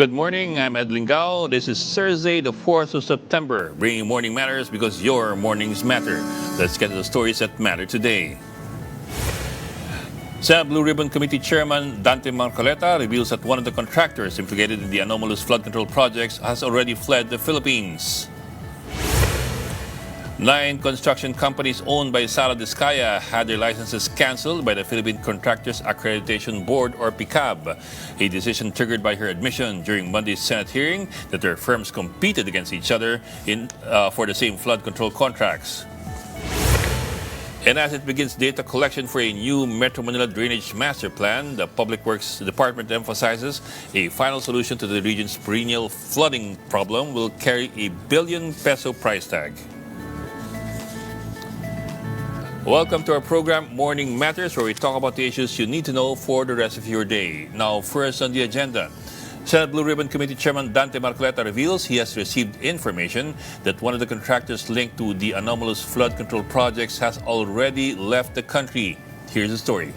Good morning, I'm Ed Lingao. This is Thursday, the 4th of September, bringing Morning Matters because your mornings matter. Let's get to the stories that matter today. Senate Blue Ribbon Committee Chairman Dante Marcoleta reveals that one of the contractors implicated in the anomalous flood control projects has already fled the Philippines. 9 construction companies owned by Sara Diskaya had their licenses canceled by the Philippine Contractors Accreditation Board, or PICAB, a decision triggered by her admission during Monday's Senate hearing that their firms competed against each other for the same flood control contracts. And as it begins data collection for a new Metro Manila Drainage Master Plan, the Public Works Department emphasizes a final solution to the region's perennial flooding problem will carry a billion-peso price tag. Welcome to our program, Morning Matters, where we talk about the issues you need to know for the rest of your day. Now, first on the agenda, Senate Blue Ribbon Committee Chairman Dante Marcoleta reveals he has received information that one of the contractors linked to the anomalous flood control projects has already left the country. Here's the story.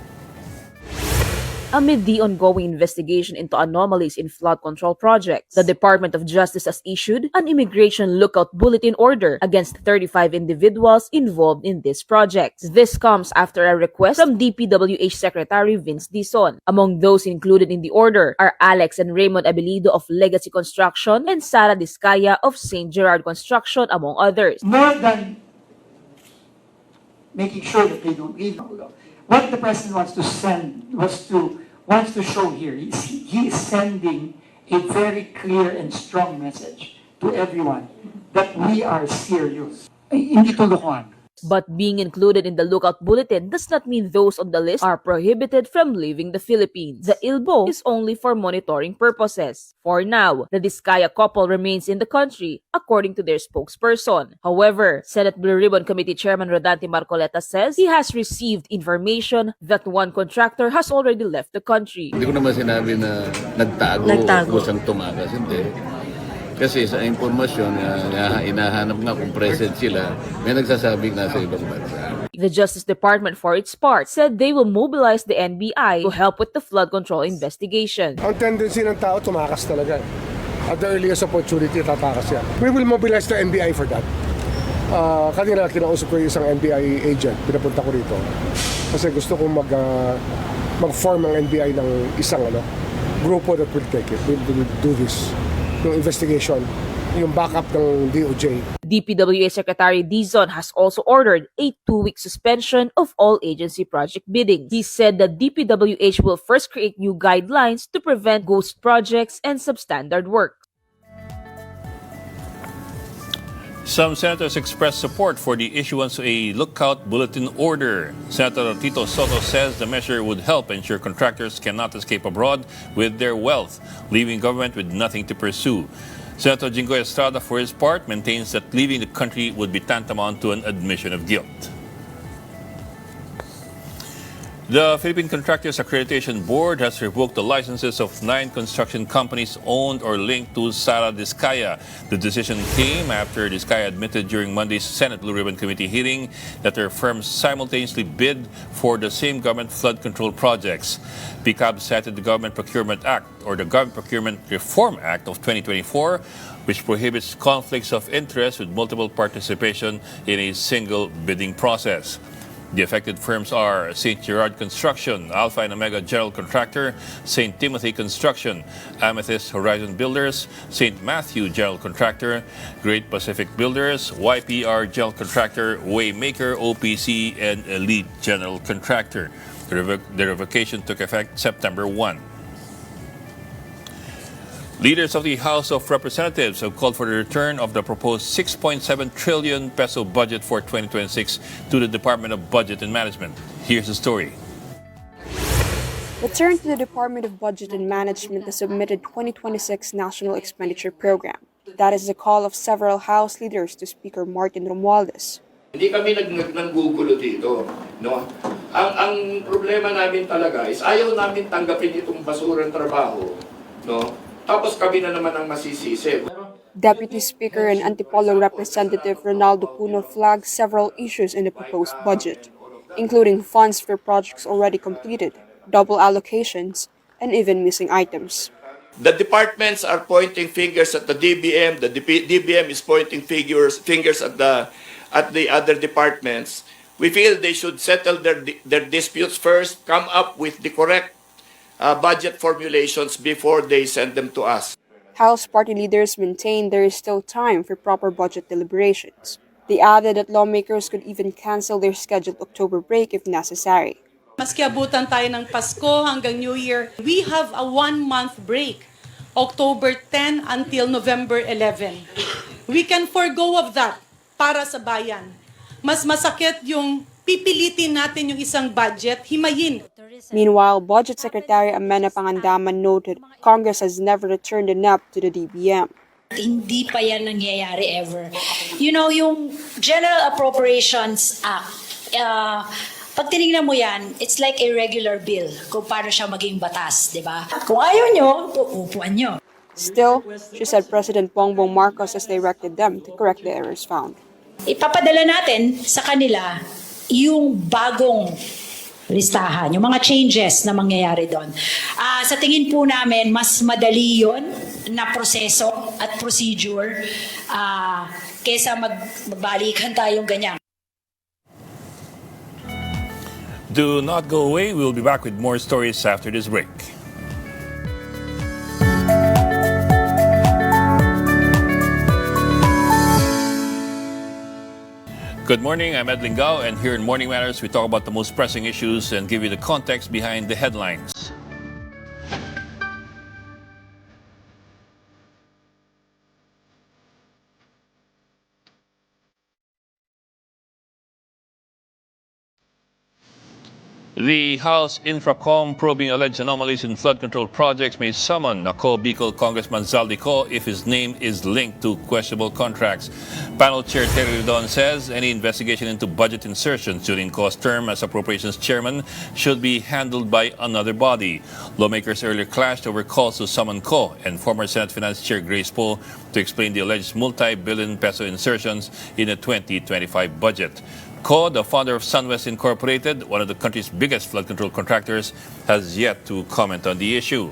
Amid the ongoing investigation into anomalies in flood control projects, the Department of Justice has issued an immigration lookout bulletin order against 35 individuals involved in these projects. This comes after a request from DPWH Secretary Vince Dizon. Among those included in the order are Alex and Raymond Abelido of Legacy Construction and Sara Diskaya of St. Gerard Construction, among others. More than making sure that they don't leave, what the president wants to show here is he is sending a very clear and strong message to everyone that we are serious. Hindi to lokohan. But being included in the lookout bulletin does not mean those on the list are prohibited from leaving the Philippines. The ILBO is only for monitoring purposes. For now, the Diskaya couple remains in the country, according to their spokesperson. However, Senate Blue Ribbon Committee Chairman Rodante Marcoleta says he has received information that one contractor has already left the country. Hindi ko naman sinabi na nagtago. O siyang tumagas. Hindi. Kasi sa impormasyon, inahanap nga kung present sila, may nagsasabing nasa ibang bansa. The Justice Department, for its part, said they will mobilize the NBI to help with the flood control investigation. Ang tendency ng tao, tumakas talaga. At the earliest opportunity, tatakas yan. We will mobilize the NBI for that. Kanina kinausap ko yung isang NBI agent, pinapunta ko rito. Kasi gusto kong mag-form ang NBI ng isang grupo that will take it. We will do this. Yung investigation, yung backup ng DOJ. DPWH Secretary Dizon has also ordered a 2-week suspension of all agency project bidding. He said that DPWH will first create new guidelines to prevent ghost projects and substandard work. Some senators expressed support for the issuance of a lookout bulletin order. Senator Tito Soto says the measure would help ensure contractors cannot escape abroad with their wealth, leaving government with nothing to pursue. Senator Jingoy Estrada, for his part, maintains that leaving the country would be tantamount to an admission of guilt. The Philippine Contractors Accreditation Board has revoked the licenses of 9 construction companies owned or linked to Sara Diskaya. The decision came after Diskaya admitted during Monday's Senate Blue Ribbon Committee hearing that their firms simultaneously bid for the same government flood control projects. PICAB cited the Government Procurement Act, or the Government Procurement Reform Act of 2024, which prohibits conflicts of interest with multiple participation in a single bidding process. The affected firms are St. Gerard Construction, Alpha and Omega General Contractor, St. Timothy Construction, Amethyst Horizon Builders, St. Matthew General Contractor, Great Pacific Builders, YPR General Contractor, Waymaker OPC, and Elite General Contractor. The revocation took effect September 1. Leaders of the House of Representatives have called for the return of the proposed 6.7 trillion peso budget for 2026 to the Department of Budget and Management. Here's the story. Return to the Department of Budget and Management the submitted 2026 National Expenditure Program. That is the call of several House leaders to Speaker Martin Romualdez. Hindi kami nanggugulo dito, no? Ang problema namin talaga is ayaw namin tanggapin itong basurang trabaho, no? Tapos kami na naman ang masisisi. Deputy Speaker and Antipolo Representative Ronaldo Puno flagged several issues in the proposed budget, including funds for projects already completed, double allocations, and even missing items. The departments are pointing fingers at the DBM. The DBM is pointing fingers at the other departments. We feel they should settle their disputes first, come up with the correct budget formulations before they send them to us. House party leaders maintain there is still time for proper budget deliberations. They added that lawmakers could even cancel their scheduled October break if necessary. Maski abutan tayo ng Pasko hanggang New Year, we have a 1-month break, October 10 until November 11. We can forgo of that para sa bayan. Mas masakit yung pipilitin natin yung isang budget, himayin. Meanwhile, Budget Secretary Amena Pangandaman noted Congress has never returned a NEP to the DBM. Hindi pa yan nangyayari ever. You know, yung General Appropriations Act, pag tinignan mo yan, it's like a regular bill kung paano siya maging batas, di ba? Kung ayaw nyo, uupuan nyo. Still, she said President Bongbong Marcos has directed them to correct the errors found. Ipapadala natin sa kanila yung bagong listahan, yung mga changes na mangyayari doon. Sa tingin po namin, mas madali yon na proseso at procedure kesa magbalikan tayong ganyan. Do not go away. We'll be back with more stories after this break. Good morning, I'm Ed Lingao, and here in Morning Matters, we talk about the most pressing issues and give you the context behind the headlines. The House Infracom probing alleged anomalies in flood control projects may summon Naco Bicol Congressman Zaldico if his name is linked to questionable contracts. Panel Chair Terry Ridon says any investigation into budget insertions during Co's term as Appropriations Chairman should be handled by another body. Lawmakers earlier clashed over calls to summon Co and former Senate Finance Chair Grace Poe to explain the alleged multi-billion peso insertions in the 2025 budget. Co, the founder of SunWest Incorporated, one of the country's biggest flood control contractors, has yet to comment on the issue.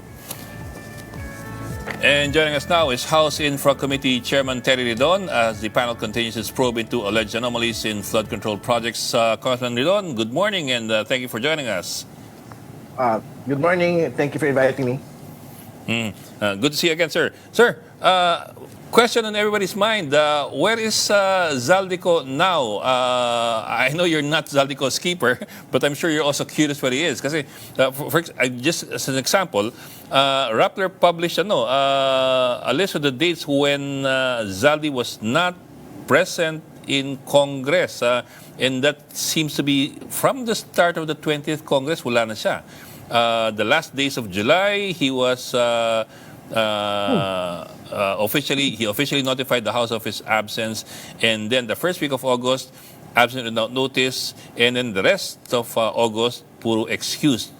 And joining us now is House Infra Committee Chairman Terry Ridon as the panel continues its probe into alleged anomalies in flood control projects. Congressman Ridon, good morning and thank you for joining us. Good morning. Thank you for inviting me. Good to see you again, sir. Sir, question on everybody's mind. Where is Zaldico now? I know you're not Zaldico's keeper, but I'm sure you're also curious where he is. Kasi, just as an example, Rappler published a list of the dates when Zaldi was not present in Congress. And that seems to be from the start of the 20th Congress, wala na siya. The last days of July, he was... he officially notified the House of his absence, and then the first week of August, absent without notice, and then the rest of August, puro excused,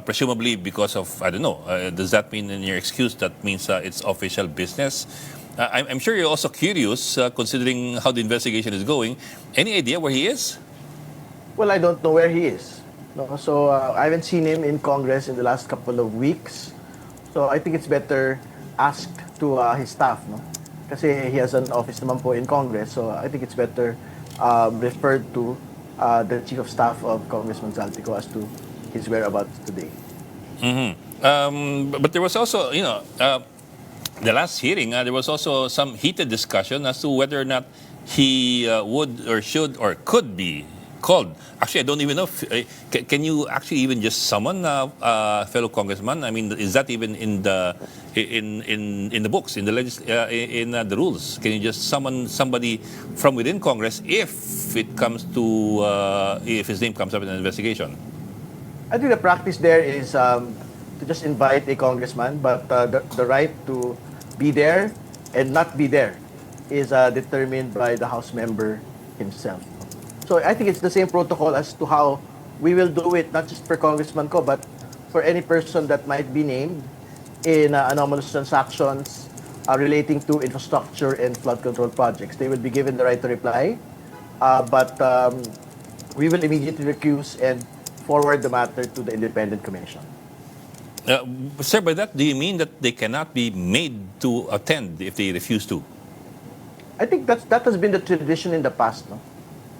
presumably because of, I don't know, does that mean in your excuse that means it's official business? I'm sure you're also curious, considering how the investigation is going. Any idea where he is? Well, I don't know where he is. No, so I haven't seen him in Congress in the last couple of weeks. So I think it's better asked to his staff, no? Kasi he has an office naman po in Congress, so I think it's better referred to the Chief of Staff of Congressman Zaldico as to his whereabouts today. But there was also, the last hearing, there was also some heated discussion as to whether or not he would or should or could be called. Actually, I don't even know. Can you actually even just summon a fellow congressman? I mean, is that even in the books, in the rules? Can you just summon somebody from within Congress if it comes to if his name comes up in an investigation? I think the practice there is to just invite a congressman, but the right to be there and not be there is determined by the House member himself. So I think it's the same protocol as to how we will do it, not just for Congressman Ko, but for any person that might be named in anomalous transactions relating to infrastructure and flood control projects. They will be given the right to reply, but we will immediately recuse and forward the matter to the independent commission. Sir, by that, do you mean that they cannot be made to attend if they refuse to? I think that has been the tradition in the past, no?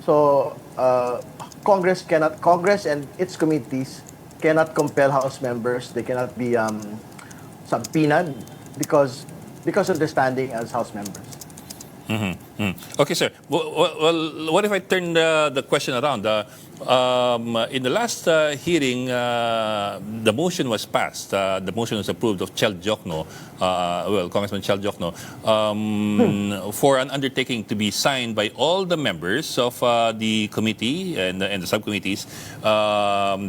So Congress and its committees cannot compel House members. They cannot be subpoenaed because of their standing as House members. Okay, sir. Well, what if I turn the question around? In the last hearing, the motion was passed. The motion was approved of Chel Jokno, Congressman Chel Jokno, for an undertaking to be signed by all the members of the committee and the subcommittees,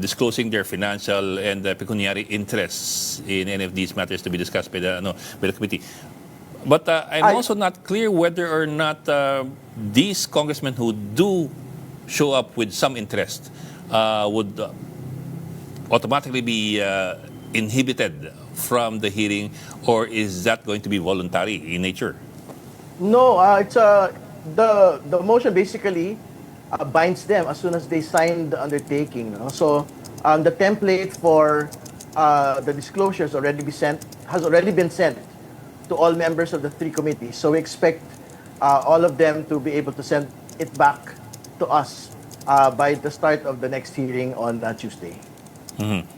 disclosing their financial and pecuniary interests in any of these matters to be discussed by the committee. But I'm also not clear whether or not these congressmen who do show up with some interest would automatically be inhibited from the hearing, or is that going to be voluntary in nature? No, it's the motion basically binds them as soon as they sign the undertaking. No? So the template for the disclosures has already been sent to all members of the three committees. So we expect all of them to be able to send it back to us by the start of the next hearing on Tuesday.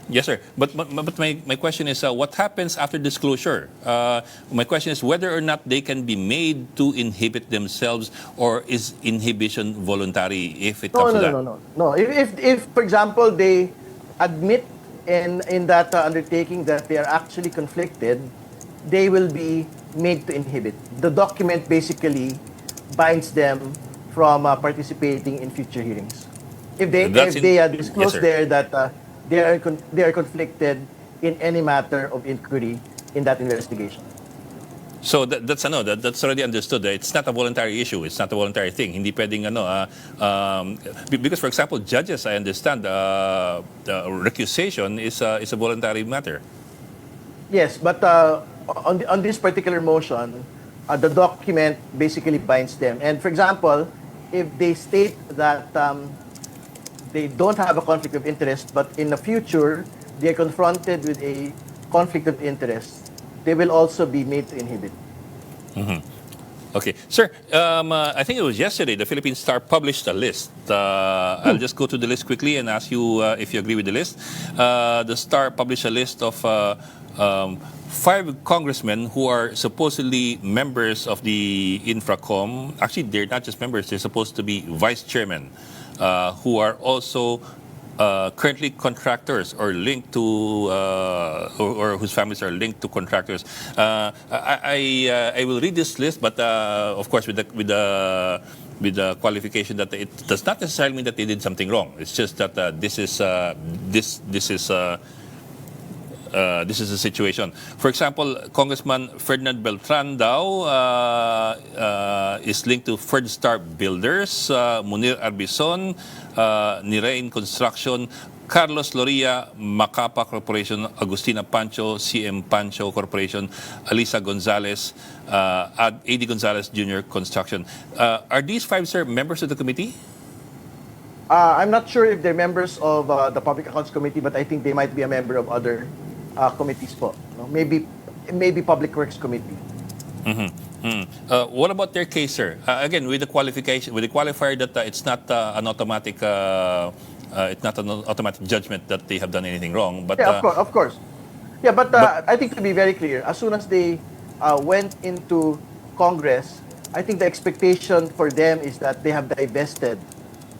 Yes, sir. But my question is, what happens after disclosure? My question is whether or not they can be made to inhibit themselves, or is inhibition voluntary if it comes to that? No. If for example, they admit in that undertaking that they are actually conflicted, they will be made to inhibit. The document basically binds them from participating in future hearings. If they disclose there that they are conflicted in any matter of inquiry in that investigation. So that's already understood. It's not a voluntary issue. It's not a voluntary thing. Hindi pwedeng because for example, judges, I understand, the recusation is a voluntary matter. Yes, but on this particular motion, the document basically binds them. And for example, if they state that they don't have a conflict of interest, but in the future they are confronted with a conflict of interest, they will also be made to inhibit. Okay. Sir, I think it was yesterday, the Philippine Star published a list. I'll just go to the list quickly and ask you if you agree with the list. The Star published a list of 5 congressmen who are supposedly members of the Infracom. Actually, they're not just members, they're supposed to be vice chairmen, who are also currently contractors or linked to, or whose families are linked to contractors. I will read this list, but of course with the qualification that it does not necessarily mean that they did something wrong. It's just that this is a situation. For example, Congressman Ferdinand Beltran is linked to Ferdstar Builders, Munir Arbison, Nirain Construction, Carlos Loria, Macapa Corporation, Agustina Pancho, CM Pancho Corporation, Alisa Gonzalez, A.D. Gonzalez Jr. Construction. Are these 5, sir, members of the committee? I'm not sure if they're members of the Public Accounts Committee, but I think they might be a member of other committees po. No? Maybe Public Works Committee. What about their case, sir? Again, with the qualifier that it's not an automatic judgment that they have done anything wrong. But yeah, of course. Yeah, but I think to be very clear, as soon as they went into Congress, I think the expectation for them is that they have divested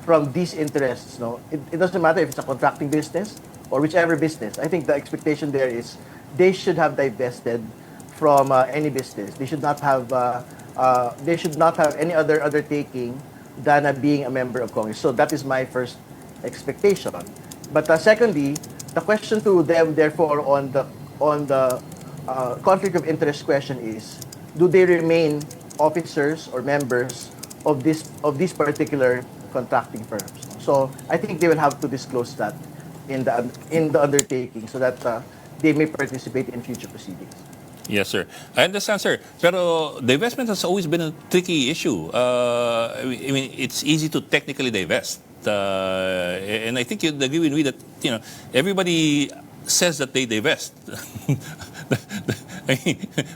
from these interests. No, it doesn't matter if it's a contracting business or whichever business. I think the expectation there is they should have divested from any business. They should not have any other undertaking than being a member of Congress. So that is my first expectation. But secondly, the question to them, therefore, on the conflict of interest question is: do they remain officers or members of these particular contracting firms? So I think they will have to disclose that in the undertaking so that they may participate in future proceedings. Yes, sir. I understand, sir. Pero divestment has always been a tricky issue. I mean, it's easy to technically divest. And I think you'd agree with me that, everybody says that they divest?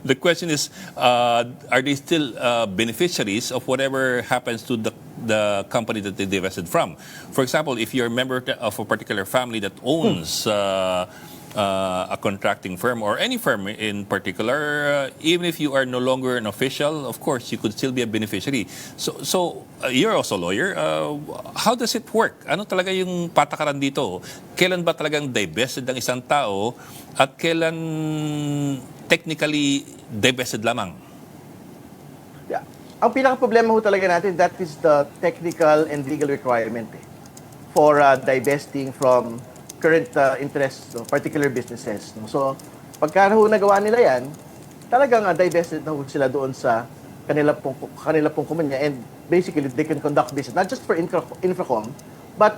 The question is, are they still beneficiaries of whatever happens to the company that they divested from? For example, if you're a member of a particular family that owns a contracting firm or any firm in particular, even if you are no longer an official, of course, you could still be a beneficiary. So you're also a lawyer. How does it work? Ano talaga yung patakaran dito? Kailan ba talagang divested ang isang tao at kailan technically divested lamang? Yeah. Ang pinaka-problema ho talaga natin, that is the technical and legal requirement for divesting from current interests of particular businesses. No? So, pagka ho nagawa nila yan, talagang divested na ho sila doon sa kanila pong kumpanya, and basically they can conduct business not just for Infracom but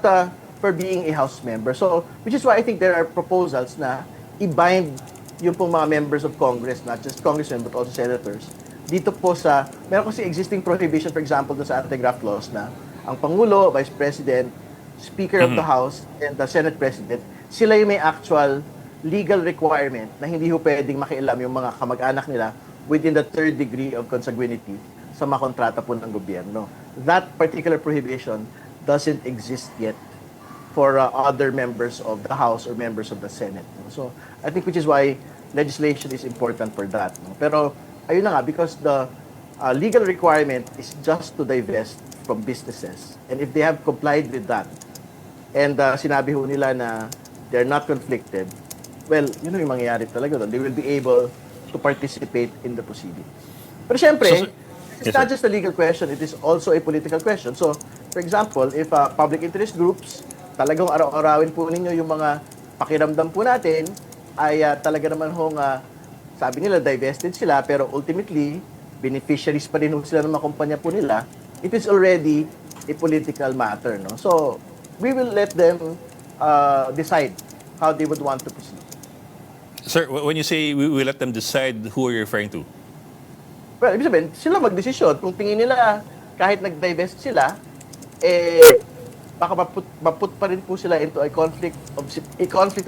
for being a house member. So, which is why I think there are proposals na i-bind yung pong mga members of Congress, not just congressmen but also senators, dito po sa, meron kasi existing prohibition, for example, doon sa anti-graft laws na ang Pangulo, Vice President, Speaker of the House, and the Senate President, sila yung may actual legal requirement na hindi ho pwedeng makialam yung mga kamag-anak nila within the third degree of consanguinity sa mga kontrata po ng gobyerno. That particular prohibition doesn't exist yet for other members of the House or members of the Senate. So, I think which is why legislation is important for that. Pero, ayun na nga, because the legal requirement is just to divest from businesses. And if they have complied with that, and sinabi ho nila na they're not conflicted, well, yun yung mangyayari talaga doon. They will be able to participate in the proceeding. Pero syempre, it's not just a legal question, it is also a political question. So, for example, if public interest groups, talagang araw-arawin po ninyo yung mga pakiramdam po natin, ay talaga naman hong, sabi nila, divested sila, pero ultimately, beneficiaries pa rin sila ng mga kumpanya po nila, it is already a political matter. No? So, we will let them decide how they would want to proceed. Sir, when you say we will let them decide, who are you referring to? Well, ibig sabihin, sila magdesisyon. Kung tingin nila, kahit nag-divest sila, baka maput pa rin po sila into a conflict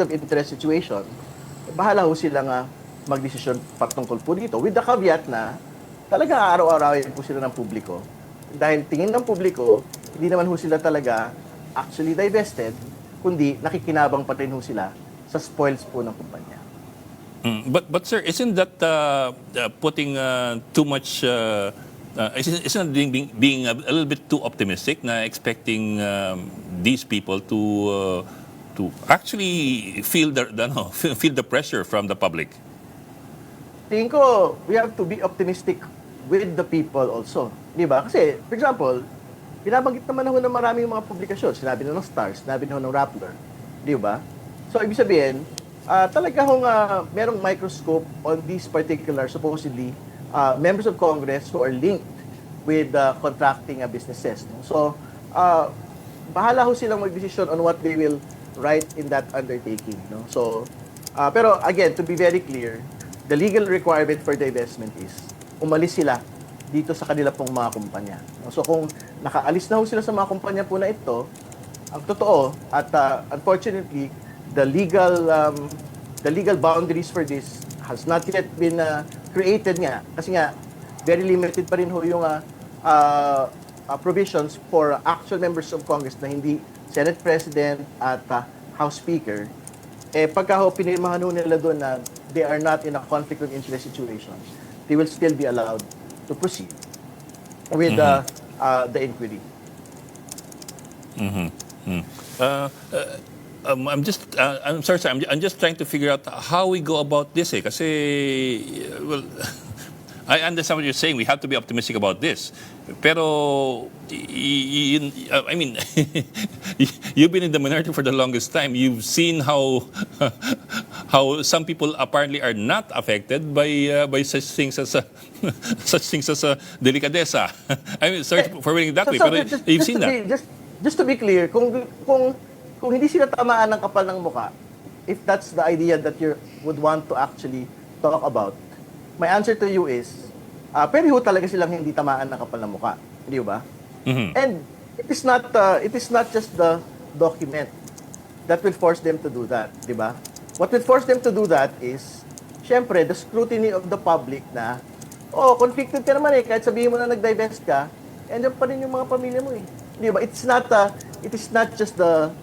of interest situation. Bahala ho silang magdesisyon patungkol po dito. With the caveat na, talaga araw-arawin po sila ng publiko. Dahil tingin ng publiko, hindi naman ho sila talaga actually divested, kundi nakikinabang pa rin ho sila sa spoils po ng kumpanya. But sir, isn't that putting too much? Isn't being a little bit too optimistic? Na expecting these people to actually feel the pressure from the public. Tingin ko, we have to be optimistic with the people also, di ba? Kasi, for example, binabanggit naman ho ng maraming mga publikasyon. Sinabi na ng Stars, sinabi na ho ng Rappler. Di ba? So, ibig sabihin, talaga hong merong microscope on these particular, supposedly, members of Congress who are linked with contracting businesses. No? So, bahala ho silang mag-decision on what they will write in that undertaking. No? So, pero again, to be very clear, the legal requirement for divestment is umalis sila dito sa kanila pong mga kumpanya. So kung nakaalis na ho sila sa mga kumpanya po na ito, ang totoo at unfortunately the legal boundaries for this has not yet been created nga kasi nga very limited pa rin ho yung provisions for actual members of Congress na hindi Senate President at House Speaker. Pagka ho pinirmahan ho nila doon na they are not in a conflict of interest situation, they will still be allowed to proceed with the inquiry. I'm sorry, sir. I'm just trying to figure out how we go about this. Kasi, well, I understand what you're saying. We have to be optimistic about this. Pero, I mean, you've been in the minority for the longest time. You've seen how some people apparently are not affected by such things as a delicadeza. I mean, sorry for putting it that way, but you've seen that. Just to be clear, kung hindi sila tamaan ng kapal ng muka, if that's the idea that you would want to actually talk about, my answer to you is, pwede ho talaga silang hindi tamaan ng kapal ng muka. Di ba? And it is not just the document that will force them to do that. Di ba? What will force them to do that is, syempre, the scrutiny of the public na, conflicted ka naman kahit sabihin mo na nag-divest ka, andyan pa rin yung mga pamilya mo Di ba? It is not just the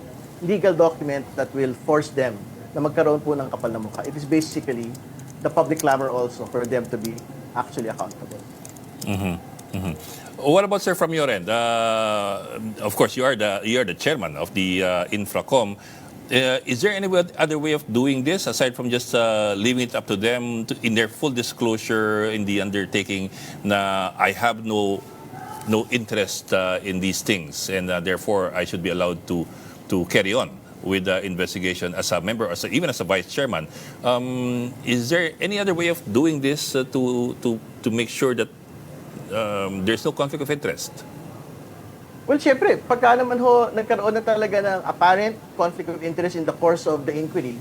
legal document that will force them na magkaroon po ng kapal na mukha. It is basically the public clamor also for them to be actually accountable. What about, sir, from your end? Of course, you are the chairman of the Infracom. Is there any other way of doing this aside from just leaving it up to them in their full disclosure in the undertaking? Na I have no interest in these things, and therefore I should be allowed to carry on with the investigation as a member, even as a vice chairman. Is there any other way of doing this to make sure that there's no conflict of interest? Well, syempre, pagka naman nagkaroon na talaga ng apparent conflict of interest in the course of the inquiry.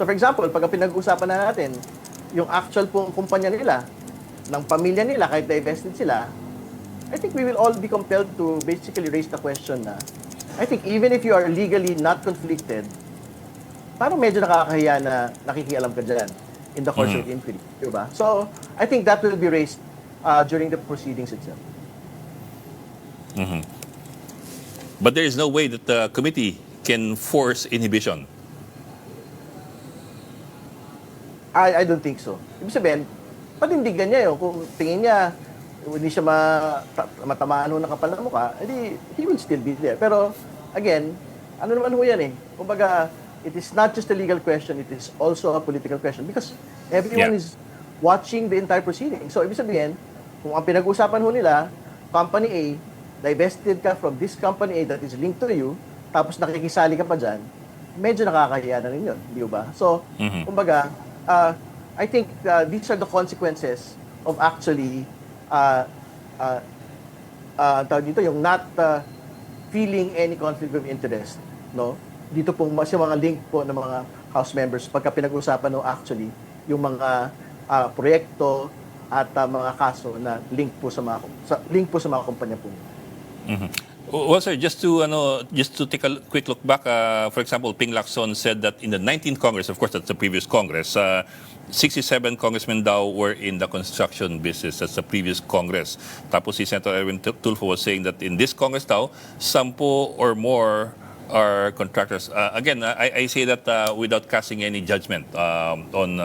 So, for example, pagka pinag-usapan na natin, yung actual pong kumpanya nila, ng pamilya nila, kahit divested sila, I think we will all be compelled to basically raise the question na, I think even if you are legally not conflicted, parang medyo nakakahiya na nakikialam ka dyan in the course of the inquiry. Diba? So, I think that will be raised during the proceedings itself. But there is no way that the committee can force inhibition. I don't think so. Ibig sabihin, panindigan niya kung tingin niya hindi siya matamaan ng kapal na mukha, edi he will still be there. Pero, again, ano naman yan Kumbaga, it is not just a legal question, it is also a political question because everyone is watching the entire proceeding. So, ibig sabihin, kung ang pinag-usapan nila, Company A, divested ka from this company A that is linked to you, tapos nakikisali ka pa dyan, medyo nakakahiya na rin yun, di ba? So, kumbaga, I think these are the consequences of actually tawag dito, yung not feeling any conflict of interest, no? Dito pong mas yung mga link po ng mga House members pagka pinag-usapan actually yung mga proyekto at mga kaso na link po sa mga kumpanya po. Well, sir, just to take a quick look back, for example, Ping Lacson said that in the 19th Congress, of course, that's the previous Congress, 67 congressmen daw were in the construction business. That's the previous Congress. Tapos si Senator Erwin Tulfo was saying that in this Congress daw, 10 or more are contractors. Again, I say that without casting any judgment on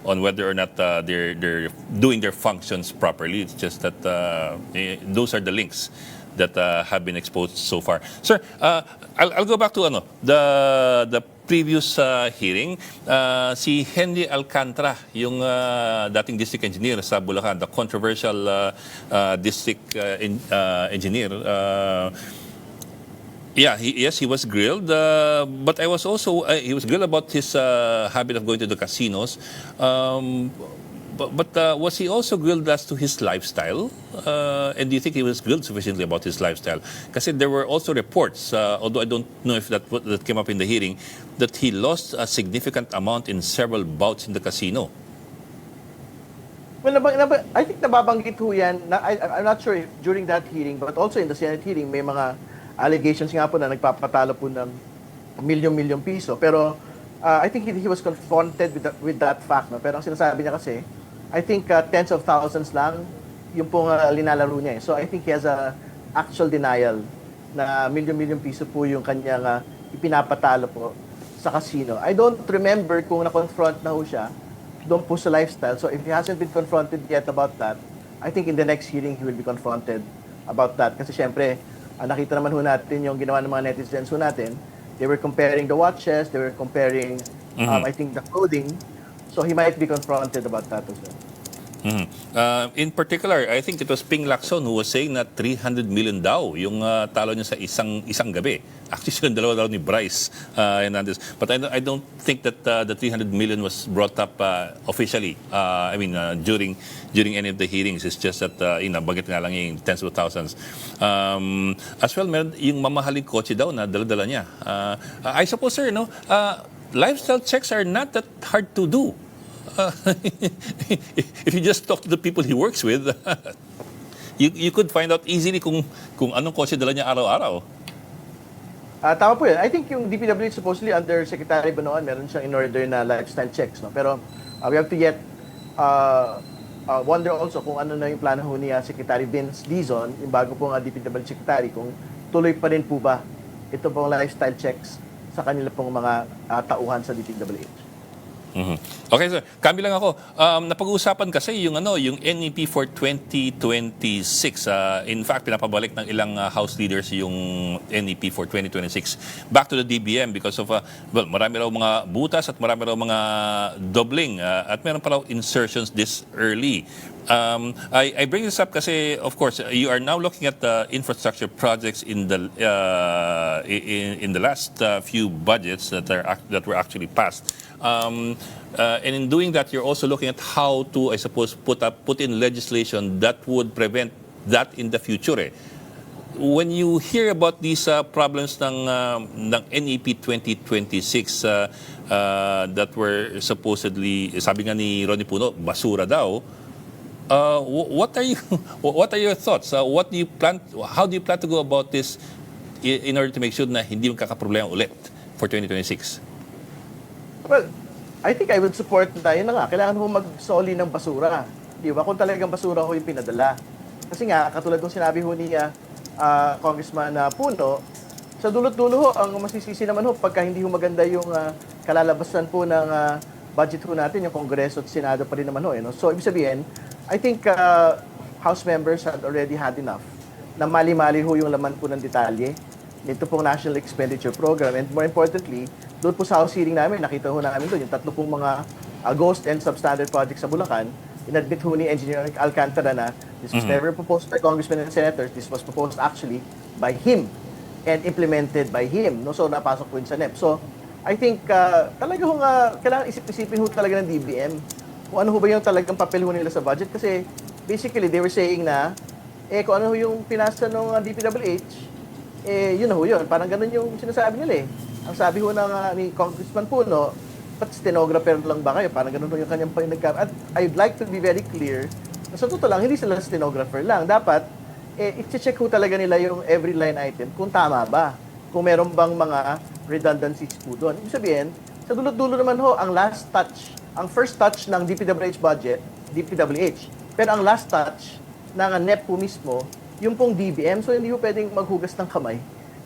whether or not they're doing their functions properly. It's just that those are the links that have been exposed so far. Sir, I'll go back to the previous hearing. Si Henry Alcantara, yung dating district engineer sa Bulacan, the controversial district engineer. He was grilled, but I was also he was grilled about his habit of going to the casinos. But was he also grilled as to his lifestyle? And do you think he was grilled sufficiently about his lifestyle? Because there were also reports, although I don't know if that came up in the hearing, that he lost a significant amount in several bouts in the casino. Well, I think nababanggit ho yan. I'm not sure if during that hearing, but also in the Senate hearing, may mga allegations nga po na nagpapatalo po ng milyon-milyon piso. Pero I think he was confronted with that fact. No? Pero ang sinasabi niya kasi, I think tens of thousands lang yung pong linalaro niya. So I think he has a actual denial na milyon-milyon piso po yung kanyang ipinapatalo po sa casino. I don't remember kung na-confront na ho siya doon po sa lifestyle. So if he hasn't been confronted yet about that, I think in the next hearing he will be confronted about that. Kasi syempre, nakita naman ho natin yung ginawa ng mga netizens ho natin. They were comparing the watches, they were comparing, I think, the clothing. So he might be confronted about that as well. In particular, I think it was Ping Lacson who was saying na 300 million daw yung talo niya sa isang gabi. Actually, silang dalawa daw ni Bryce Hernandez. But I don't think that the 300 million was brought up officially. During any of the hearings. It's just that, bagit nga lang yung tens of thousands. As well, meron yung mamahaling kotse daw na dala-dala niya. I suppose, sir, lifestyle checks are not that hard to do. If you just talk to the people he works with, you could find out easily kung anong kotse dala niya araw-araw. Tama po yun. I think yung DPWH supposedly under Secretary Banoan, meron siyang in-order na lifestyle checks. No? Pero we have to yet wonder also kung ano na yung plano ho ni Secretary Vince Dizon, yung bago pong DPWH Secretary, kung tuloy pa rin po ba ito pong lifestyle checks sa kanila pong mga tauhan sa DPWH. Okay, sir. Kami lang ako. Napag-uusapan kasi yung yung NEP for 2026. In fact, pinapabalik ng ilang House leaders yung NEP for 2026 back to the DBM because of marami raw mga butas at marami raw mga doubling at meron pa raw insertions this early. I bring this up kasi, of course, you are now looking at the infrastructure projects in the last few budgets that were actually passed. And in doing that, you're also looking at how to, I suppose, put in legislation that would prevent that in the future. When you hear about these problems ng NEP 2026 that were supposedly, sabi nga ni Ronnie Puno, basura daw. What are your thoughts? How do you plan to go about this in order to make sure na hindi magkakaproblema ulit for 2026? Well, I think I would support tayo na nga. Kailangan ho magsoli ng basura. Di ba? Kung talagang basura ho yung pinadala. Kasi nga, katulad ng sinabi ho ni Congressman Puno, sa dulot-dulo ho, ang masisisi naman ho, pagka hindi ho maganda yung kalalabasan po ng budget ho natin, yung Kongreso at Senado pa rin naman ho. No? So, ibig sabihin, I think House members had already had enough na mali-mali ho yung laman po ng detalye nito pong National Expenditure Program. And more importantly, doon po sa House hearing namin, nakita ho namin doon yung tatlo pong mga ghost and substandard projects sa Bulacan. Inadmit ho ni Engineer Alcantara na this was never proposed by congressmen and senators. This was proposed actually by him and implemented by him. No? So, napasok po yun sa NEP. So, I think talaga ho kailangan isip-isipin ho talaga ng DBM kung ano ho ba yung talagang papel ho nila sa budget. Kasi basically, they were saying na kung ano ho yung pinasa ng DPWH, yun na ho yun. Parang ganun yung sinasabi nila eh. Ang sabi ho ni Congressman Puno, but stenographer lang ba kayo? Parang ganun yung kanyang At I'd like to be very clear na sa totoo lang, hindi sila stenographer lang. Dapat, i-check ho talaga nila yung every line item kung tama ba. Kung meron bang mga redundancies po doon. Ibig sabihin, sa dulo-dulo naman ho, ang first touch ng DPWH budget, DPWH. Pero ang last touch ng NEP po mismo, yung pong DBM. So, hindi ho pwedeng maghugas ng kamay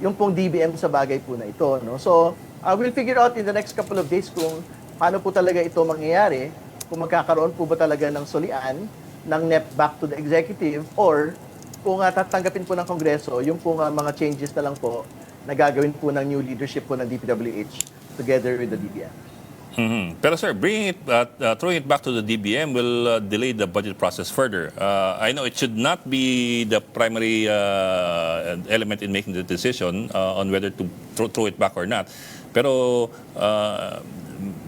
yung pong DBM sa bagay po na ito. No? So, we'll figure out in the next couple of days kung paano po talaga ito mangyayari, kung magkakaroon po ba talaga ng solian ng NEP back to the executive or kung tatanggapin po ng Kongreso yung pong mga changes na lang po na gagawin po ng new leadership po ng DPWH together with the DBM. Pero sir, throwing it back to the DBM will delay the budget process further. I know it should not be the primary element in making the decision on whether to throw it back or not. Pero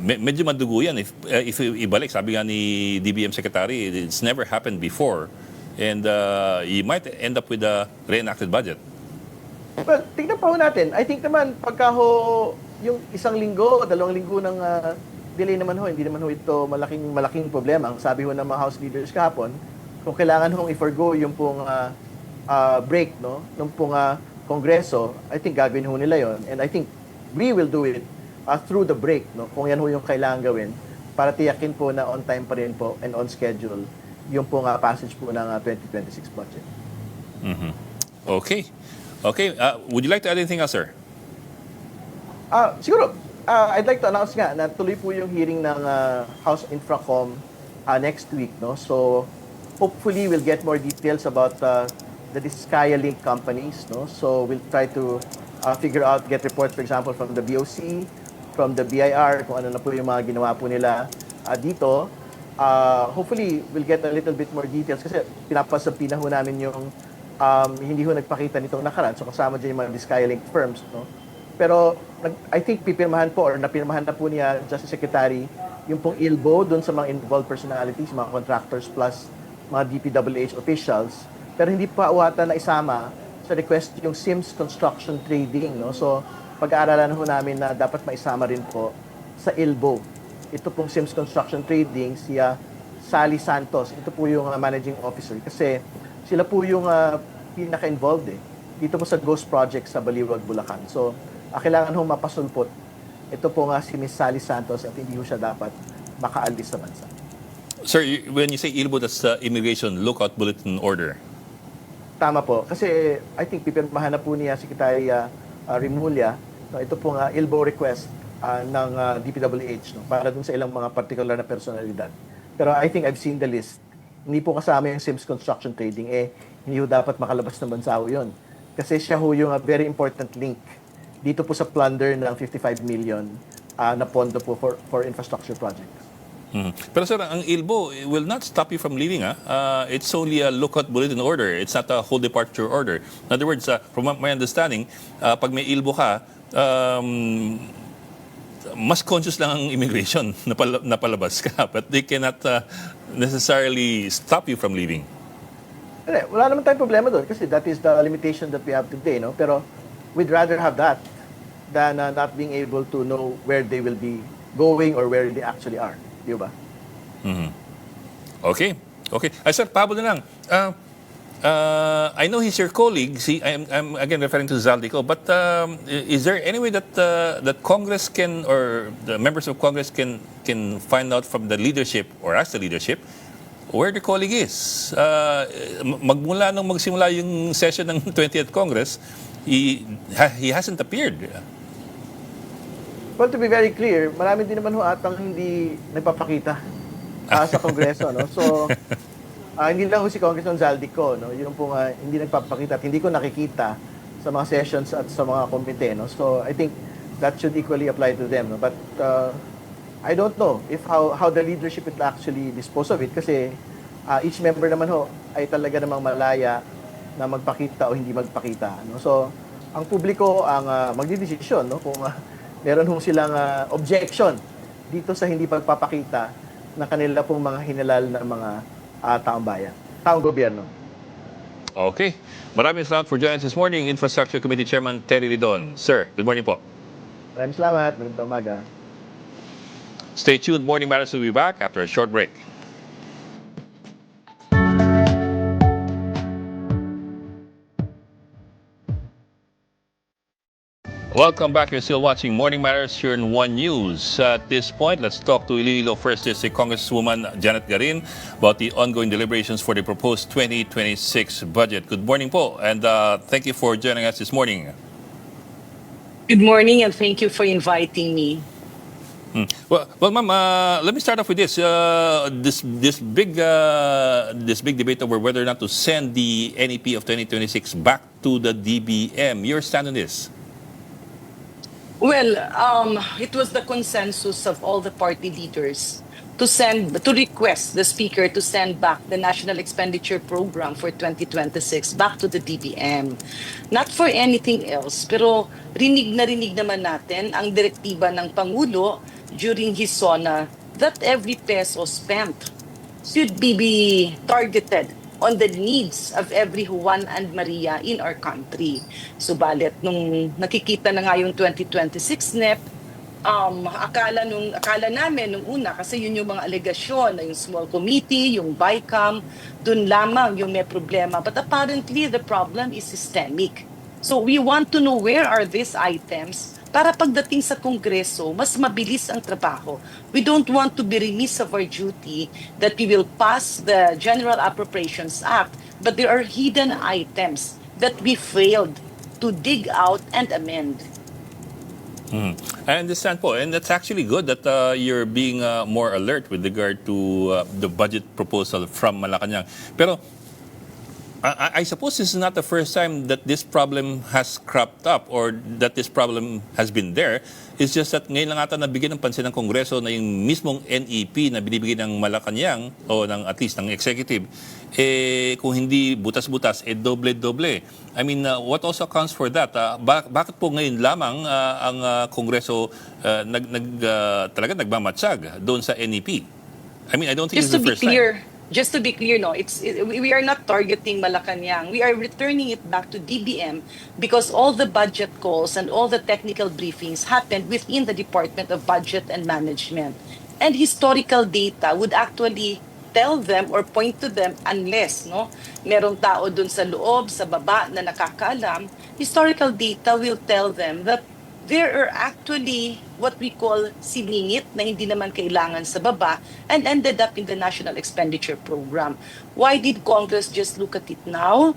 medyo madugo yan if ibalik. Sabi nga ni DBM Secretary, it's never happened before. And you might end up with a reenacted budget. Well, tingnan pa ho natin. I think naman, pagka ho yung isang linggo o 2 linggo ng delay naman ho, hindi naman ho ito malaking problema. Ang sabi ho ng mga House leaders kahapon, kung kailangan hong i-forgo yung pong break, no, nung pong Kongreso, I think gagawin ho nila yon. And I think we will do it through the break, no, kung yan ho yung kailangan gawin para tiyakin po na on time pa rin po and on schedule yung pong passage po ng 2026 budget. Okay. Would you like to add anything else, sir? Siguro, I'd like to announce nga na tuloy po yung hearing ng House Infracom next week. No? So, hopefully, we'll get more details about the Diskaya Link companies. No? So, we'll try to get reports, for example, from the BOC, from the BIR, kung ano na po yung mga ginawa po nila dito. Hopefully, we'll get a little bit more details kasi pinapasabi na ho namin yung hindi ho nagpakita nitong nakaraan. So, kasama dyan yung mga Diskaya Link firms. No? Pero I think pipirmahan po or napirmahan na po niya Justice Secretary yung pong ILBO doon sa mga involved personalities, mga contractors plus mga DPWH officials. Pero hindi pa uwata na isama sa request yung Sims Construction Trading. No? So pag-aaralan ho namin na dapat maisama rin po sa ILBO. Ito pong Sims Construction Trading, siya Sally Santos. Ito po yung managing officer kasi sila po yung pinaka-involved dito po sa ghost project sa Baliwag, Bulacan. So, kailangan ho mapasulpot. Ito po nga si Miss Sally Santos at hindi ho siya dapat makaalis sa bansa. Sir, when you say ILBO, that's the Immigration Lookout Bulletin Order. Tama po. Kasi I think pipirmahan na po niya Secretary Rimulya. No, ito po nga ILBO request ng DPWH, no, para dun sa ilang mga particular na personalidad. Pero I think I've seen the list. Hindi po kasama yung Sims Construction Trading. Hindi ho dapat makalabas ng bansa ho yun. Kasi siya ho yung very important link dito po sa plunder ng 55 million na pondo po for infrastructure projects. Pero sir, ang ILBO will not stop you from leaving. It's only a lookout bulletin order. It's not a whole departure order. In other words, from my understanding, pag may ILBO ka, mas conscious lang ang immigration na palabas ka. But they cannot necessarily stop you from leaving. Wala naman tayong problema doon kasi that is the limitation that we have today, no? Pero we'd rather have that than not being able to know where they will be going or where they actually are. Di ba? Okay. Sir, Pablo na lang. I know he's your colleague. I'm again referring to Zaldico. But is there any way that that Congress can, or the members of Congress can find out from the leadership or ask the leadership where the colleague is? Magmula nung magsimula yung session ng 20th Congress, he hasn't appeared. Well, to be very clear, marami din naman ho atang hindi nagpapakita sa Kongreso, no? So, hindi lang ho si Congressman Zaldico, no? Yun po nga, hindi nagpapakita at hindi ko nakikita sa mga sessions at sa mga komite, no? So, I think that should equally apply to them, no? But I don't know if how the leadership will actually dispose of it kasi each member naman ho ay talaga namang malaya na magpakita o hindi magpakita, no? So, ang publiko ang magdidesisyon, no? Kung meron hong silang objection dito sa hindi pagpapakita ng kanila pong mga hinalal na mga taong bayan, taong gobyerno. Okay. Maraming salamat for joining us this morning, Infrastructure Committee Chairman Terry Ridon. Sir, good morning po. Maraming salamat. Magandang umaga. Stay tuned. Morning Matters will be back after a short break. Welcome back. You're still watching Morning Matters here in One News. At this point, let's talk to Iloilo First District Congresswoman Janet Garin about the ongoing deliberations for the proposed 2026 budget. Good morning po, and thank you for joining us this morning. Good morning, and thank you for inviting me. Well, ma'am, let me start off with this. This big debate over whether or not to send the NEP of 2026 back to the DBM. Your stand on this? Well, it was the consensus of all the party leaders to request the Speaker to send back the National Expenditure Program for 2026 back to the DBM. Not for anything else, pero rinig naman natin ang direktiba ng Pangulo during his SONA that every peso spent should be targeted on the needs of every Juan and Maria in our country. Subalit, nung nakikita na nga yung 2026 NEP, akala namin nung una, kasi yun yung mga alegasyon na yung small committee, yung BICAM, dun lamang yung may problema. But apparently, the problem is systemic. So we want to know where are these items para pagdating sa Kongreso, mas mabilis ang trabaho. We don't want to be remiss of our duty that we will pass the General Appropriations Act, but there are hidden items that we failed to dig out and amend. I understand po, and that's actually good that you're being more alert with regard to the budget proposal from Malacanang. Pero I suppose this is not the first time that this problem has cropped up or that this problem has been there. It's just that ngayon lang ata nabigyan ng pansin ng Kongreso na yung mismong NEP na binibigay ng Malacanang o ng at least ng executive, kung hindi butas-butas, doble-doble. I mean, what also accounts for that? Bakit po ngayon lamang ang Kongreso talaga nagmamatsag doon sa NEP? I mean, I don't think it's the first time. Just to be clear, no, we are not targeting Malacanang. We are returning it back to DBM because all the budget calls and all the technical briefings happened within the Department of Budget and Management. And historical data would actually tell them or point to them unless merong tao dun sa loob, sa baba na nakakaalam. Historical data will tell them that there are actually what we call siningit na hindi naman kailangan sa baba and ended up in the National Expenditure Program. Why did Congress just look at it now?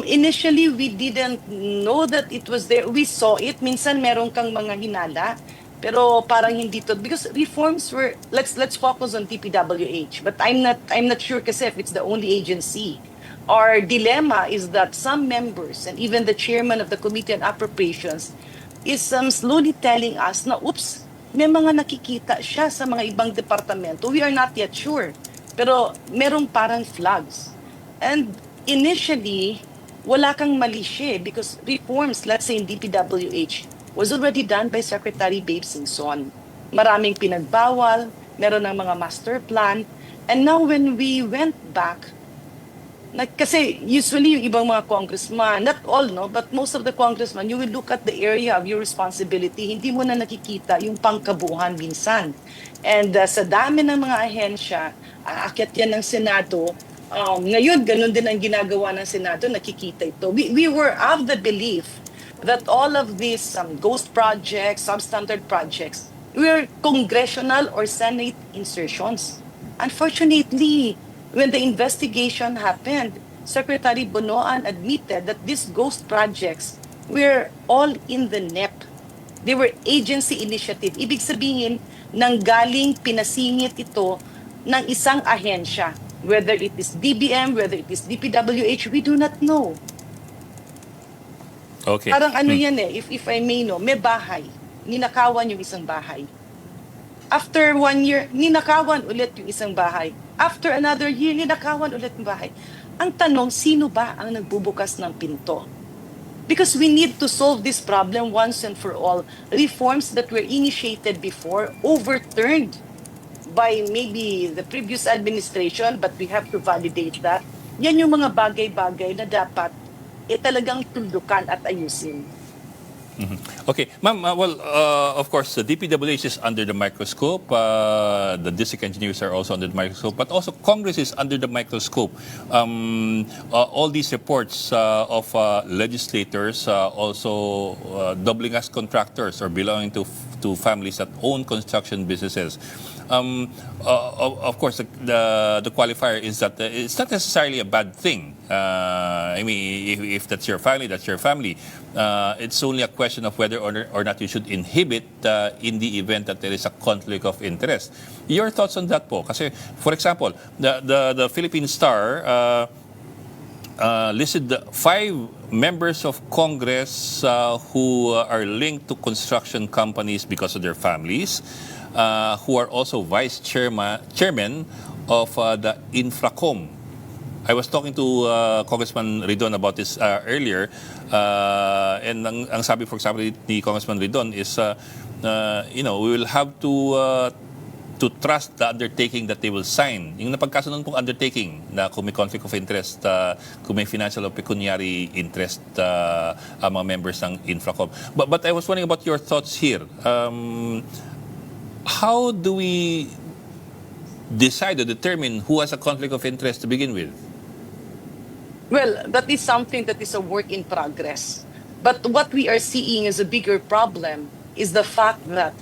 Initially, we didn't know that it was there. We saw it. Minsan meron kang mga hinala, pero parang hindi to because reforms were let's focus on DPWH. But I'm not sure kasi if it's the only agency. Our dilemma is that some members and even the chairman of the Committee on Appropriations is slowly telling us na oops, may mga nakikita siya sa mga ibang departamento. We are not yet sure. Pero merong parang flags. And initially, wala kang mali siya because reforms, let's say in DPWH, was already done by Secretary Babe Singson. Maraming pinagbawal, meron ng mga master plan, and now when we went back, kasi usually yung ibang mga congressman, not all, but most of the congressmen, you will look at the area of your responsibility, hindi mo na nakikita yung pangkabuhan minsan. And sa dami ng mga ahensya, aakyat yan ng Senado. Ngayon, ganun din ang ginagawa ng Senado, nakikita ito. We were of the belief that all of these ghost projects, substandard projects, were congressional or Senate insertions. Unfortunately, when the investigation happened, Secretary Bonoan admitted that these ghost projects were all in the NEP. They were agency initiative. Ibig sabihin, nanggaling pinasingit ito ng isang ahensya. Whether it is DBM, whether it is DPWH, we do not know. Okay. Parang yan if I may may bahay. Ninakawan yung isang bahay. After 1 year, ninakawan ulit yung isang bahay. After another year, ninakawan ulit yung bahay. Ang tanong, sino ba ang nagbubukas ng pinto? Because we need to solve this problem once and for all. Reforms that were initiated before, overturned by maybe the previous administration, but we have to validate that. Yan yung mga bagay-bagay na dapat talagang tuldukan at ayusin. Okay, ma'am, of course, the DPWH is under the microscope. The district engineers are also under the microscope, but also Congress is under the microscope. All these reports of legislators also doubling as contractors or belonging to families that own construction businesses. Of course, the qualifier is that it's not necessarily a bad thing. I mean, if that's your family, that's your family. It's only a question of whether or not you should inhibit in the event that there is a conflict of interest. Your thoughts on that po? Kasi, for example, the Philippine Star listed 5 members of Congress who are linked to construction companies because of their families, who are also vice chairman of the Infracom. I was talking to Congressman Ridon about this earlier, and ang sabi, for example, ni Congressman Ridon is, we will have to trust the undertaking that they will sign. Yung napagkasunod pong undertaking na kung may conflict of interest, kung may financial or pecuniary interest ang mga members ng Infracom. But I was wondering about your thoughts here. How do we decide or determine who has a conflict of interest to begin with? Well, that is something that is a work in progress. But what we are seeing as a bigger problem is the fact that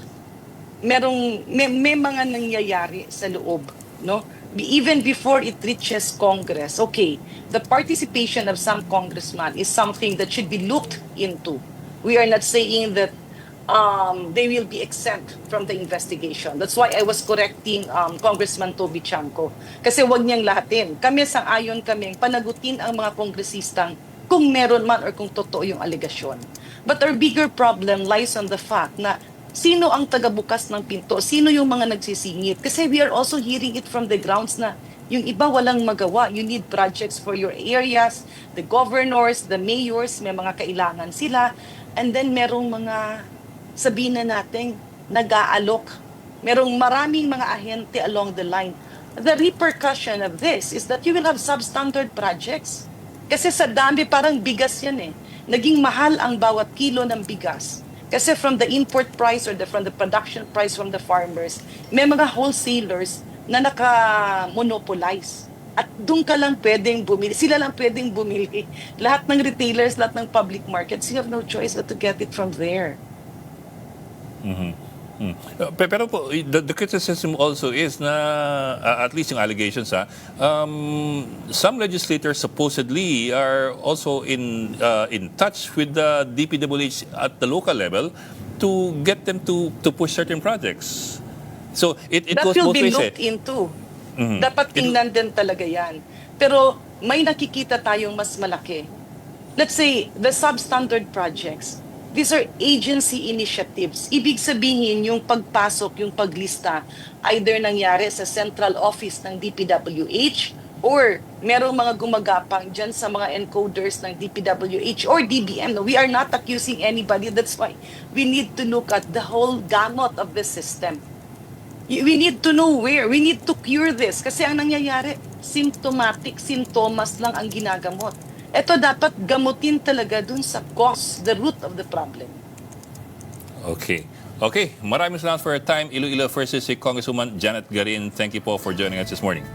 may mga nangyayari sa loob, even before it reaches Congress. Okay, the participation of some congressmen is something that should be looked into. We are not saying that they will be exempt from the investigation. That's why I was correcting Congressman Toby Chanco. Kasi wag niyang lahatin. Kami sang-ayon kaming panagutin ang mga kongresistang kung meron man or kung totoo yung alegasyon. But our bigger problem lies on the fact na sino ang tagabukas ng pinto? Sino yung mga nagsisingit? Kasi we are also hearing it from the grounds na yung iba walang magawa. You need projects for your areas. The governors, the mayors, may mga kailangan sila. And then merong mga sabihin na natin, nag-aalok. Merong maraming mga ahente along the line. The repercussion of this is that you will have substandard projects. Kasi sa dami parang bigas yan eh. Naging mahal ang bawat kilo ng bigas. Kasi from the import price or from the production price from the farmers, may mga wholesalers na naka-monopolize. At doon ka lang pwedeng bumili. Sila lang pwedeng bumili. Lahat ng retailers, lahat ng public markets, you have no choice but to get it from there. Pero po, the criticism also is na, at least yung allegations, some legislators supposedly are also in touch with the DPWH at the local level to get them to push certain projects. So it That goes will both be ways. looked into. Dapat tingnan din talaga yan. Pero may nakikita tayong mas malaki. Let's say, the substandard projects. These are agency initiatives. Ibig sabihin, yung pagpasok, yung paglista, either nangyari sa central office ng DPWH or merong mga gumagapang dyan sa mga encoders ng DPWH or DBM. No, we are not accusing anybody. That's why we need to look at the whole gamut of the system. We need to know where. We need to cure this. Kasi ang nangyayari, symptomatic, sintomas lang ang ginagamot. Ito dapat gamutin talaga dun sa cause, the root of the problem. Okay. Maraming salamat for your time. Iloilo First District Congresswoman Janet Garin. Thank you po for joining us this morning.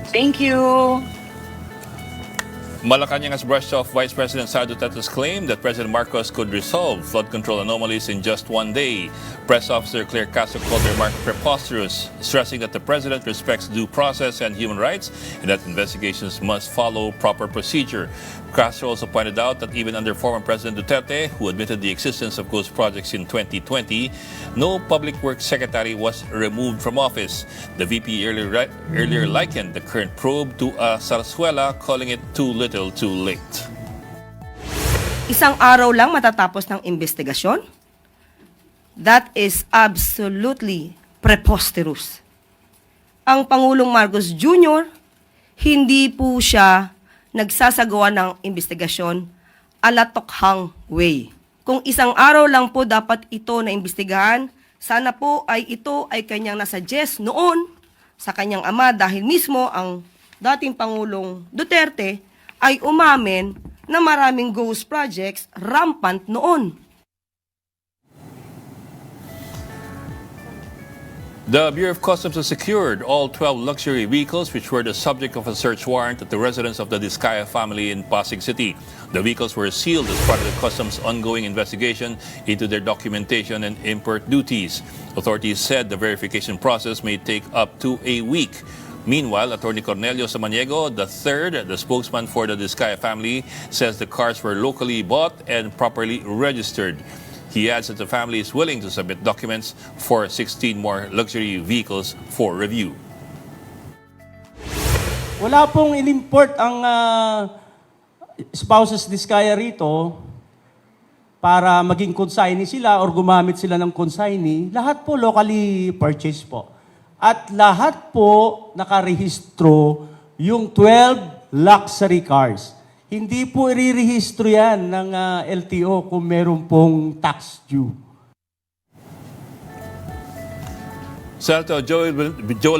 Thank you. Malacanang has brushed off Vice President Sara Duterte's claim that President Marcos could resolve flood control anomalies in just one day. Press Officer Claire Castro called the remark preposterous, stressing that the President respects due process and human rights and that investigations must follow proper procedure. Castro also pointed out that even under former President Duterte, who admitted the existence of ghost projects in 2020, no public works secretary was removed from office. The VP earlier likened the current probe to a zarzuela, calling it too little too late. Isang araw lang matatapos ng investigasyon? That is absolutely preposterous. Ang Pangulong Marcos Jr., hindi po siya nagsasagawa ng investigasyon alatokhang way. Kung isang araw lang po dapat ito na imbestigahan, sana po ay ito ay kanyang nasuggest noon sa kanyang ama dahil mismo ang dating Pangulong Duterte ay umamin na maraming ghost projects rampant noon. The Bureau of Customs has secured all 12 luxury vehicles which were the subject of a search warrant at the residence of the Diskaya family in Pasig City. The vehicles were sealed as part of the customs' ongoing investigation into their documentation and import duties. Authorities said the verification process may take up to a week. Meanwhile, Attorney Cornelio Samaniego III, the spokesman for the Diskaya family, says the cars were locally bought and properly registered. He adds that the family is willing to submit documents for 16 more luxury vehicles for review. Wala pong in-import ang spouses Diskaya rito para maging consignee sila or gumamit sila ng consignee. Lahat po locally purchased po. At lahat po nakarehistro yung 12 luxury cars. Hindi po irirehistro yan ng LTO kung meron pong tax due. Senator Joel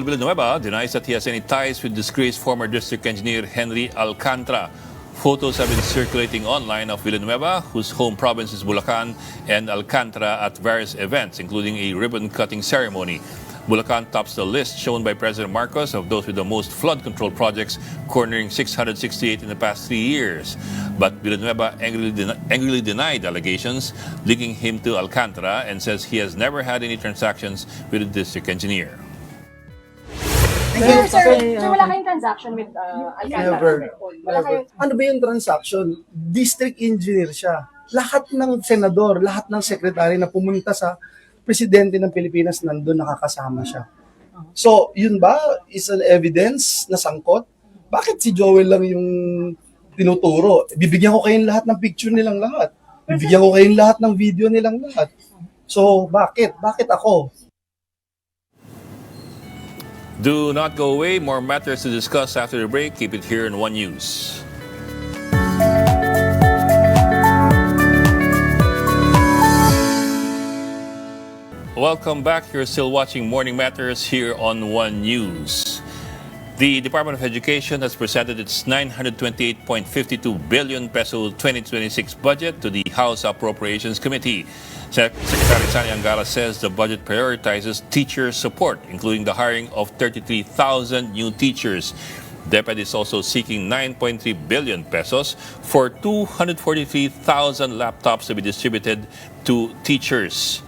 Villanueva denies that he has any ties with disgraced former district engineer Henry Alcantara. Photos have been circulating online of Villanueva, whose home province is Bulacan, and Alcantara at various events, including a ribbon-cutting ceremony. Bulacan tops the list shown by President Marcos of those with the most flood control projects, cornering 668 in the past 3 years. But Villanueva angrily denied allegations linking him to Alcantara and says he has never had any transactions with the district engineer. Sir, wala kayong transaction with Alcantara? Never. Ano ba yung transaction? District engineer siya. Lahat ng senador, lahat ng sekretary na pumunta sa presidente ng Pilipinas nandun nakakasama siya. So, yun ba is an evidence na sangkot? Bakit si Joel lang yung tinuturo? Bibigyan ko kayong lahat ng picture nilang lahat. Bibigyan ko kayong lahat ng video nilang lahat. So, bakit? Bakit ako? Do not go away. More matters to discuss after the break. Keep it here in One News. Welcome back. You're still watching Morning Matters here on One News. The Department of Education has presented its 928.52 billion peso 2026 budget to the House Appropriations Committee. Secretary Sani Angara says the budget prioritizes teacher support, including the hiring of 33,000 new teachers. DepEd is also seeking 9.3 billion pesos for 243,000 laptops to be distributed to teachers.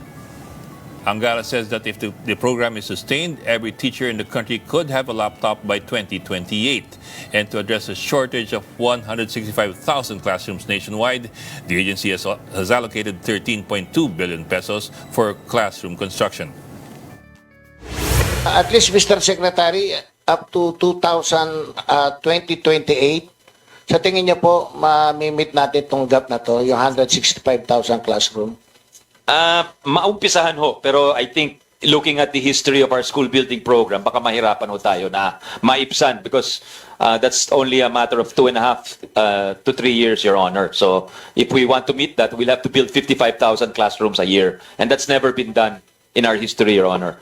Angara says that if the program is sustained, every teacher in the country could have a laptop by 2028. And to address a shortage of 165,000 classrooms nationwide, the agency has allocated 13.2 billion pesos for classroom construction. At least, Mr. Secretary, up to 2028, sa tingin niyo po, mamimit natin itong gap na to, yung 165,000 classroom? Maumpisahan ho, pero I think looking at the history of our school building program, baka mahirapan ho tayo na maipsan because that's only a matter of 2.5 to 3 years, Your Honor. So if we want to meet that, we'll have to build 55,000 classrooms a year. And that's never been done in our history, Your Honor.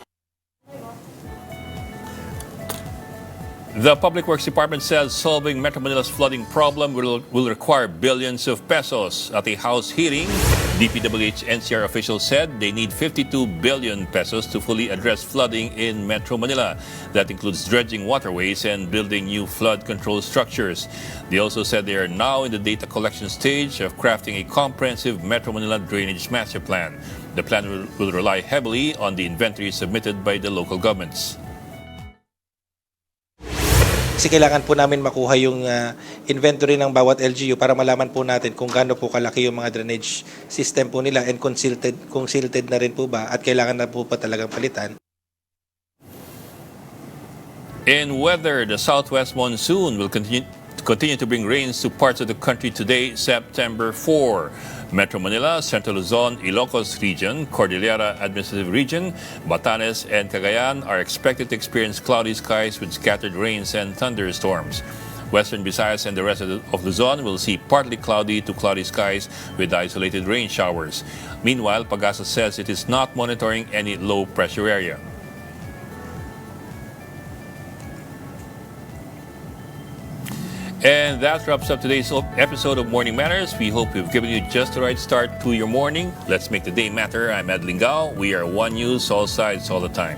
The Public Works Department says solving Metro Manila's flooding problem will require billions of pesos. At a House hearing, DPWH NCR officials said they need 52 billion pesos to fully address flooding in Metro Manila. That includes dredging waterways and building new flood control structures. They also said they are now in the data collection stage of crafting a comprehensive Metro Manila drainage master plan. The plan will rely heavily on the inventory submitted by the local governments. Kasi kailangan po namin makuha yung inventory ng bawat LGU para malaman po natin kung gaano po kalaki yung mga drainage system po nila and kung silted na rin po ba at kailangan na po pa talagang palitan. In weather, the southwest monsoon will continue to bring rains to parts of the country today, September 4. Metro Manila, Central Luzon, Ilocos Region, Cordillera Administrative Region, Batanes, and Cagayan are expected to experience cloudy skies with scattered rains and thunderstorms. Western Visayas and the rest of Luzon will see partly cloudy to cloudy skies with isolated rain showers. Meanwhile, Pagasa says it is not monitoring any low-pressure area. And that wraps up today's episode of Morning Matters. We hope we've given you just the right start to your morning. Let's make the day matter. I'm Ed Lingao. We are One News, all sides, all the time.